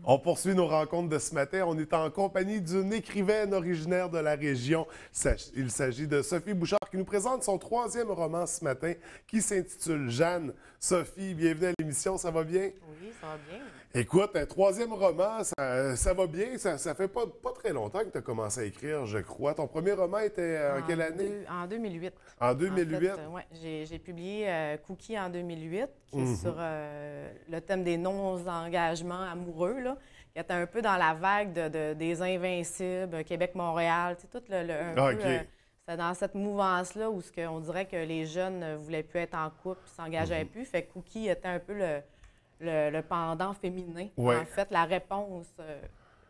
On poursuit nos rencontres de ce matin. On est en compagnie d'une écrivaine originaire de la région. Il s'agit de Sophie Bouchard qui nous présente son troisième roman ce matin qui s'intitule Jeanne. Sophie, bienvenue à l'émission. Ça va bien? Oui, ça va bien. Écoute, un troisième roman, ça va bien. Ça fait pas très longtemps que tu as commencé à écrire, je crois. Ton premier roman était en quelle année? En 2008. En 2008? En fait, ouais, j'ai publié Cookie en 2008, qui est sur le thème des non-engagements amoureux, là, qui était un peu dans la vague des Invincibles, Québec-Montréal, tu sais, tout c'est dans cette mouvance-là où on dirait que les jeunes ne voulaient plus être en couple, ne s'engageaient plus. Fait que Cookie était un peu le pendant féminin, ouais. en fait, la réponse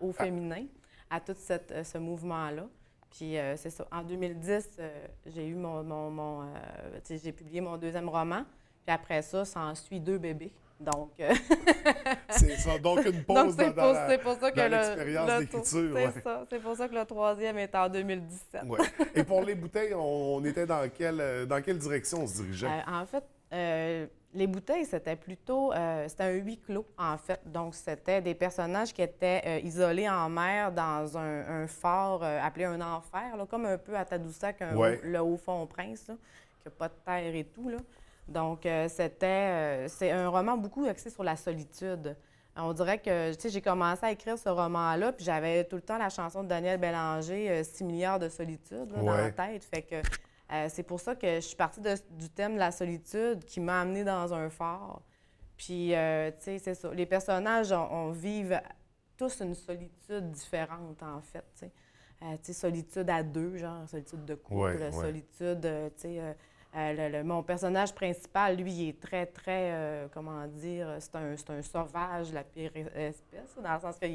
au féminin, à tout ce mouvement-là. Puis c'est ça. En 2010, j'ai eu j'ai publié mon deuxième roman. Puis après ça, s'ensuit 2 bébés. Donc, c'est ça. Donc, une pause dans l'expérience d'écriture. C'est ça. C'est pour ça que le troisième est en 2017. Ouais. Et pour les bouteilles, on était dans quelle direction on se dirigeait? En fait, les bouteilles, c'était plutôt... c'était un huis clos, en fait. Donc, c'était des personnages qui étaient isolés en mer dans un fort appelé un enfer, là, comme un peu à Tadoussac, le Haut-Fond-Prince, qui n'a pas de terre et tout, là. Donc, c'est un roman beaucoup axé sur la solitude. On dirait que, tu sais, j'ai commencé à écrire ce roman-là, puis j'avais tout le temps la chanson de Daniel Bélanger, 6 milliards de solitude, là, dans la tête. Fait que c'est pour ça que je suis partie du thème de la solitude qui m'a amenée dans un phare. Puis, tu sais, c'est ça. Les personnages, on vivent tous une solitude différente, en fait, tu sais, solitude à deux, genre solitude de couple, solitude, tu sais... mon personnage principal, lui, il est très, très, comment dire, c'est un sauvage, la pire espèce, dans le sens que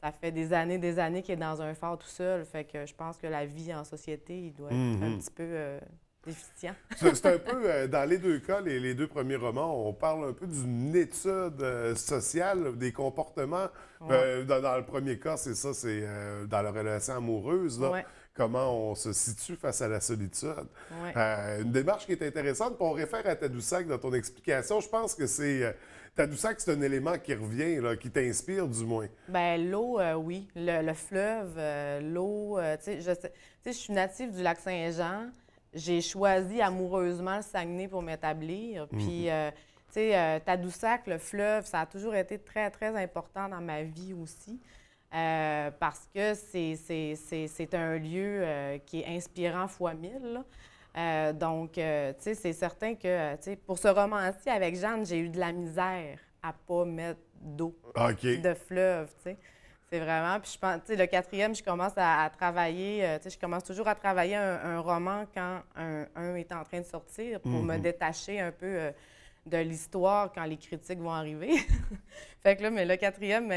ça fait des années qu'il est dans un phare tout seul. Fait que je pense que la vie en société, il doit être un petit peu déficient. C'est un peu, dans les deux cas, les deux premiers romans, on parle un peu d'une étude sociale des comportements. Ouais. Dans le premier cas, c'est ça, c'est dans la relation amoureuse, là. Ouais. Comment on se situe face à la solitude. Ouais. Une démarche qui est intéressante, puis on réfère à Tadoussac dans ton explication. Je pense que c'est... Tadoussac, c'est un élément qui revient, là, qui t'inspire du moins. Bien, l'eau, oui. Le fleuve, l'eau... tu sais, je suis native du lac Saint-Jean. J'ai choisi amoureusement le Saguenay pour m'établir. Puis, tu sais, Tadoussac, le fleuve, ça a toujours été très, très important dans ma vie aussi. Parce que c'est un lieu qui est inspirant fois 1000. Donc, tu sais, c'est certain que, tu sais, pour ce roman-ci, avec Jeanne, j'ai eu de la misère à pas mettre d'eau, de fleuve, tu sais. C'est vraiment... Puis je pense, tu sais, le quatrième, je commence à travailler, tu sais, je commence toujours à travailler un roman quand un est en train de sortir pour me détacher un peu... de l'histoire quand les critiques vont arriver. Fait que là, mais le quatrième,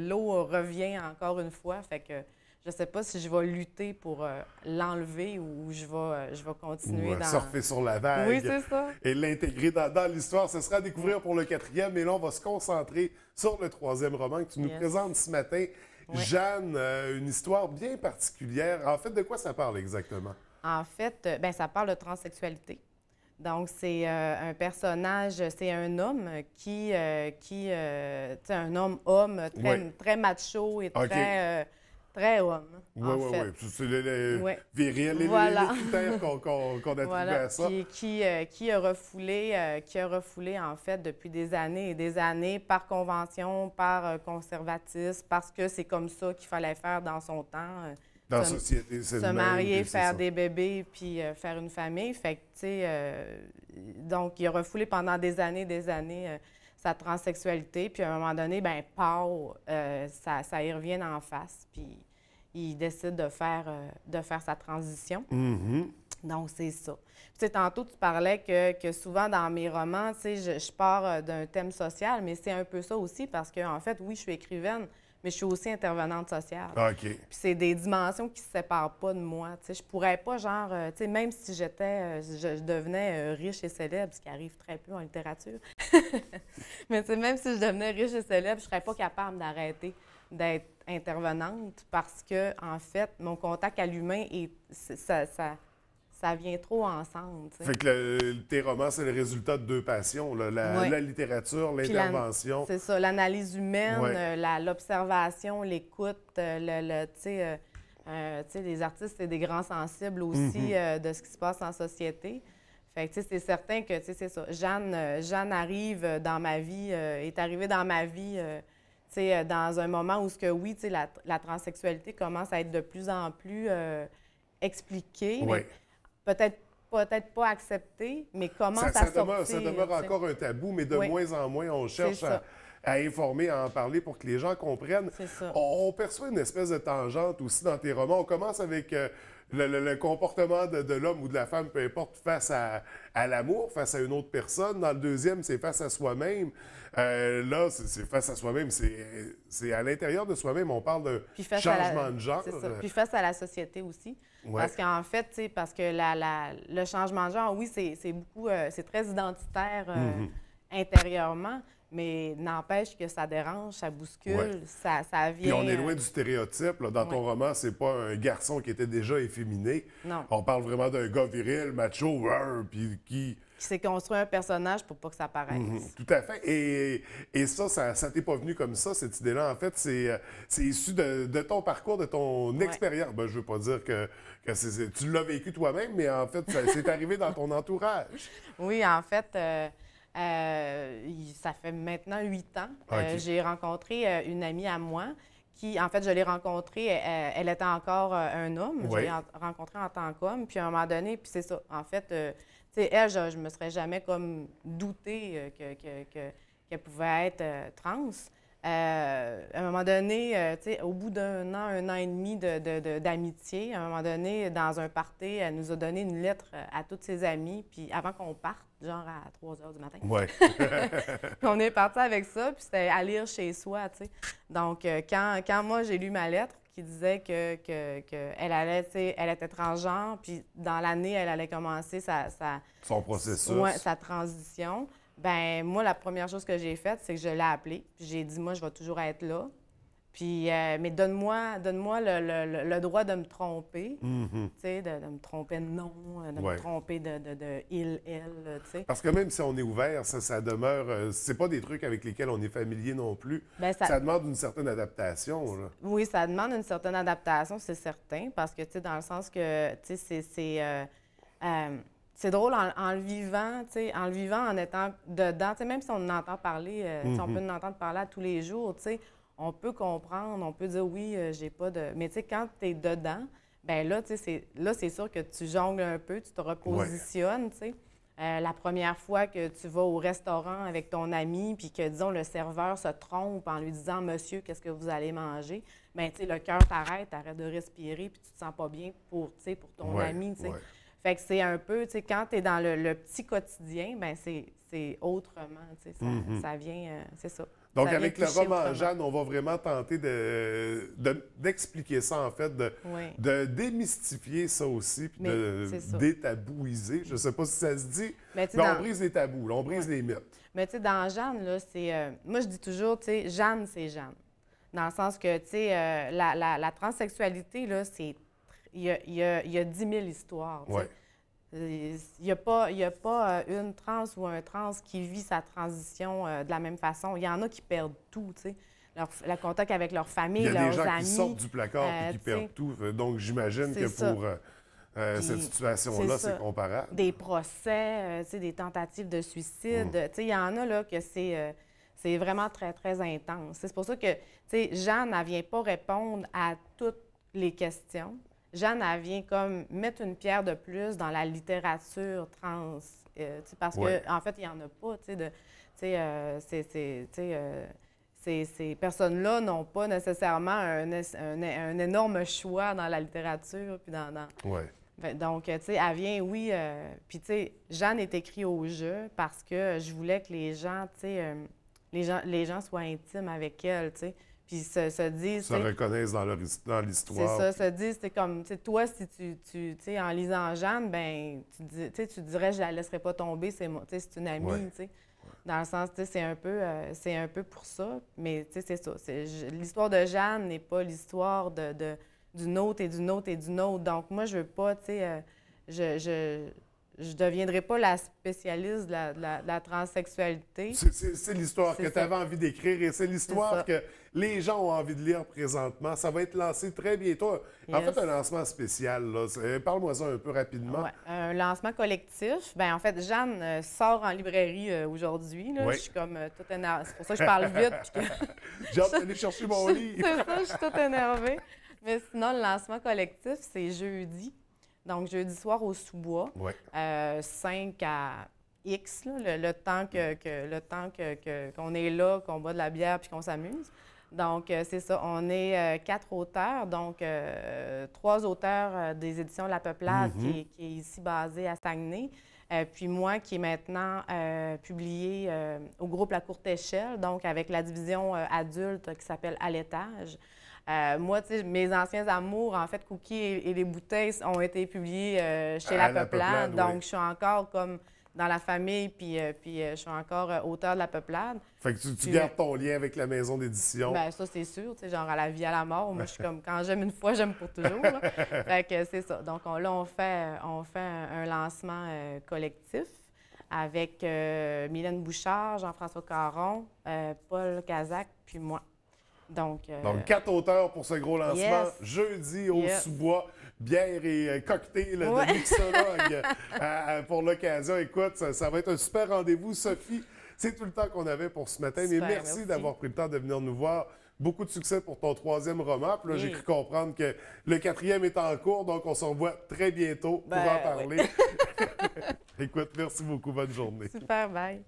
l'eau revient encore une fois. Fait que je sais pas si je vais lutter pour l'enlever ou je vais continuer dans... surfer sur la vague. Oui, c'est ça. Et l'intégrer dans l'histoire. Ce sera à découvrir pour le quatrième. Et là, on va se concentrer sur le troisième roman que tu nous présentes ce matin. Jeanne, une histoire bien particulière. En fait, de quoi ça parle exactement? En fait, bien, ça parle de transsexualité. Donc, c'est un personnage, c'est un homme qui tu sais, un homme-homme, très macho et très homme, en fait. Oui. C'est le viril, les critères qu'on attribue à ça. Qui a refoulé, en fait, depuis des années et des années, par convention, par conservatisme, parce que c'est comme ça qu'il fallait faire dans son temps. Dans la société, c'est se marier, faire des bébés, puis faire une famille. Fait que, tu sais, donc, il a refoulé pendant des années sa transsexualité. Puis, à un moment donné, bien, Paul, ça y revient en face. Puis, il décide de faire sa transition. Donc, c'est ça. Puis, tu sais, tantôt, tu parlais que souvent, dans mes romans, tu sais, je pars d'un thème social, mais c'est un peu ça aussi parce qu'en fait, oui, je suis écrivaine, mais je suis aussi intervenante sociale. Puis c'est des dimensions qui ne se séparent pas de moi. Tu sais, je pourrais pas, genre, tu sais, même si je devenais riche et célèbre, ce qui arrive très peu en littérature, mais tu sais, même si je devenais riche et célèbre, je serais pas capable d'arrêter d'être intervenante parce que, en fait, mon contact à l'humain, ça vient trop ensemble. Fait que tes romans, c'est le résultat de deux passions, là, la littérature, l'intervention. C'est ça, l'analyse humaine, Ouais. l'observation, l'écoute, tu sais, les artistes, c'est des grands sensibles aussi de ce qui se passe en société. Fait que, tu sais, c'est certain que, tu sais, c'est ça. Jeanne arrive dans ma vie, est arrivée dans ma vie, tu sais, dans un moment où, oui, tu sais, la transsexualité commence à être de plus en plus expliquée, Ouais. mais peut-être pas acceptée, mais commence à sortir. Ça demeure tu sais. encore un tabou, mais de Oui. moins en moins, on cherche ça. à informer, à en parler pour que les gens comprennent. C'est ça. On perçoit une espèce de tangente aussi dans tes romans. On commence avec le comportement de l'homme ou de la femme, peu importe, face à l'amour, face à une autre personne. Dans le deuxième, c'est face à soi-même. Là, c'est face à soi-même. C'est à l'intérieur de soi-même. On parle de changement de genre. C'est ça. Puis face à la société aussi. Ouais. Parce qu'en fait, tu sais, parce que le changement de genre, oui, c'est beaucoup, c'est très identitaire intérieurement, mais n'empêche que ça dérange, ça bouscule, Ouais. ça vient... Puis on est loin du stéréotype. Là. Dans ton roman, c'est pas un garçon qui était déjà efféminé. Non. On parle vraiment d'un gars viril, macho, puis qui... Qui s'est construit un personnage pour pas que ça paraisse. Tout à fait. Et ça t'est pas venu comme ça, cette idée-là. En fait, c'est issu de ton parcours, de ton expérience. Ben, je veux pas dire que tu l'as vécu toi-même, mais en fait, c'est arrivé dans ton entourage. Oui, en fait, ça fait maintenant 8 ans. OK. J'ai rencontré une amie à moi qui, en fait, je l'ai rencontrée, elle était encore un homme. Oui. Je l'ai rencontrée en tant qu'homme. Puis à un moment donné, puis c'est ça. En fait, tu sais, elle, je me serais jamais comme doutée qu'elle pouvait être trans. À un moment donné, tu sais, au bout un an et demi d'amitié, à un moment donné, dans un party, elle nous a donné une lettre à toutes ses amies, puis avant qu'on parte, genre à 3 heures du matin. Ouais. Puis on est parti avec ça, puis c'était à lire chez soi, tu sais. Donc, quand moi, j'ai lu ma lettre qui disait qu'elle allait, tu sais, elle était transgenre, puis dans l'année, elle allait commencer Son processus. ouais, sa transition. Ben moi, la première chose que j'ai faite, c'est que je l'ai appelée. Puis j'ai dit, moi, je vais toujours être là. Puis, mais donne-moi le droit de me tromper, tu sais, de me tromper de nom, de me tromper de il, elle, tu sais. Parce que même si on est ouvert, ça demeure... c'est pas des trucs avec lesquels on est familier non plus. Ben, Ça demande une certaine adaptation, là. Oui, ça demande une certaine adaptation, c'est certain, parce que, tu sais, dans le sens que, tu sais, c'est drôle en le vivant, tu sais, en le vivant, en étant dedans, tu sais, même si on en entend parler, tu sais, on peut en entendre parler à tous les jours, tu sais, on peut comprendre, on peut dire oui, j'ai pas de... Mais tu sais, quand tu es dedans, bien là, tu sais, c'est sûr que tu jongles un peu, tu te repositionnes, tu sais. La première fois que tu vas au restaurant avec ton ami, puis que, disons, le serveur se trompe en lui disant « Monsieur, qu'est-ce que vous allez manger? » Bien, tu sais, le cœur t'arrête de respirer, puis tu te sens pas bien pour ton ami, tu sais. Fait que c'est un peu, tu sais, quand tu es dans le petit quotidien, bien, c'est autrement, tu sais, ça vient, c'est ça. Donc, Ça avec vient le toucher roman autrement. Jeanne, on va vraiment tenter d'expliquer ça, en fait, de démystifier ça aussi, puis Mais de c'est ça. détabouiser. Je ne sais pas si ça se dit, Mais tu sais, mais on dans- brise les tabous, là, on brise les mythes. Mais tu sais, dans Jeanne, là, c'est... moi, je dis toujours, tu sais, Jeanne, c'est Jeanne. Dans le sens que, tu sais, la transsexualité, là, c'est... Il y a 10 000 histoires, tu sais. Ouais. Il n'y a pas une trans ou un trans qui vit sa transition de la même façon. Il y en a qui perdent tout, tu sais. Le contact avec leur famille, Il y a leurs des gens amis. qui sortent du placard et qui tu sais. perdent tout. Donc, j'imagine C'est que ça. pour Puis, cette situation-là, c'est ça. c'est comparable. Des procès, tu sais, des tentatives de suicide. Tu sais, il y en a là que c'est vraiment très, très intense. C'est pour ça que, tu sais, Jeanne, elle vient pas répondre à toutes les questions. Jeanne, elle vient comme mettre une pierre de plus dans la littérature trans. Tu sais, parce que, en fait, il n'y en a pas, tu sais, ces personnes-là n'ont pas nécessairement un énorme choix dans la littérature. Puis donc, tu sais, elle vient, oui. Puis, tu sais, Jeanne est écrite au jeu parce que je voulais que les gens, tu sais, les gens soient intimes avec elle, tu sais. Puis se disent... Se reconnaissent dans l'histoire. C'est ça, se disent, c'est comme, tu sais, toi, si tu sais, en lisant Jeanne, ben tu dirais, je la laisserai pas tomber, c'est une amie, tu sais. Dans le sens, tu sais, c'est un peu pour ça, mais tu sais, c'est ça. L'histoire de Jeanne n'est pas l'histoire d'une autre et d'une autre et d'une autre. Donc, moi, je veux pas, tu sais, je deviendrai pas la spécialiste de la transsexualité. C'est l'histoire que C'est tu avais ça. envie d'écrire et c'est l'histoire ça. que les gens ont envie de lire présentement. Ça va être lancé très bientôt. En Yes. fait, un lancement spécial. Là. Parle-moi ça un peu rapidement. Ouais, un lancement collectif. Ben en fait, Jeanne sort en librairie aujourd'hui. Là. Oui. Je suis comme toute énervée. C'est pour ça que je parle vite. Puis que... J'ai hâte d'aller chercher mon livre. C'est ça, je suis toute énervée. Mais sinon, le lancement collectif, c'est jeudi. Donc, jeudi soir au sous-bois, Oui. 5 à X, là, le temps qu'on est là, qu'on boit de la bière puis qu'on s'amuse. Donc, c'est ça. On est 4 auteurs, donc 3 auteurs des éditions La Peuplade, qui est ici basée à Saguenay. Puis moi, qui est maintenant publié au groupe La Courte Échelle, donc avec la division adulte qui s'appelle À l'étage. Moi, tu sais, mes anciens amours, en fait, Cookie et les bouteilles ont été publiés chez La Peuplade. Donc, oui. je suis encore comme dans la famille, puis je suis encore auteur de La Peuplade. Fait que tu Puis, gardes ton lien avec la maison d'édition. Bien, ça, c'est sûr, tu sais, genre à la vie, à la mort. Moi, je suis comme, quand j'aime une fois, j'aime pour toujours. Là. Fait que c'est ça. Donc, là, on fait un lancement collectif avec Mylène Bouchard, Jean-François Caron, Paul Cazac, puis moi. Donc, 4 auteurs pour ce gros lancement. Yes. Jeudi au Yes. sous-bois, bière et cocktail Ouais. de mixologue pour l'occasion. Écoute, ça va être un super rendez-vous. Sophie, c'est tout le temps qu'on avait pour ce matin. Super, mais merci d'avoir pris le temps de venir nous voir. Beaucoup de succès pour ton 3e roman. Puis là, j'ai cru comprendre que le 4e est en cours, donc on se revoit très bientôt pour en parler. Écoute, merci beaucoup. Bonne journée. Super, bye.